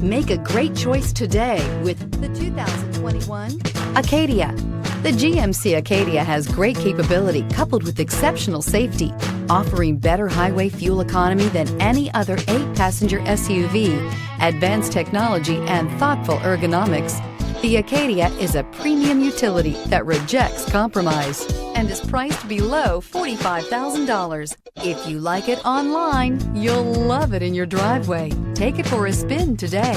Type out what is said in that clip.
Make a great choice today with the 2021 Acadia. The GMC Acadia has great capability coupled with exceptional safety, offering better highway fuel economy than any other 8-passenger SUV, advanced technology, and thoughtful ergonomics. The Acadia is a premium utility that rejects compromise and is priced below $45,000. If you like it online, you'll love it in your driveway. Take it for a spin today.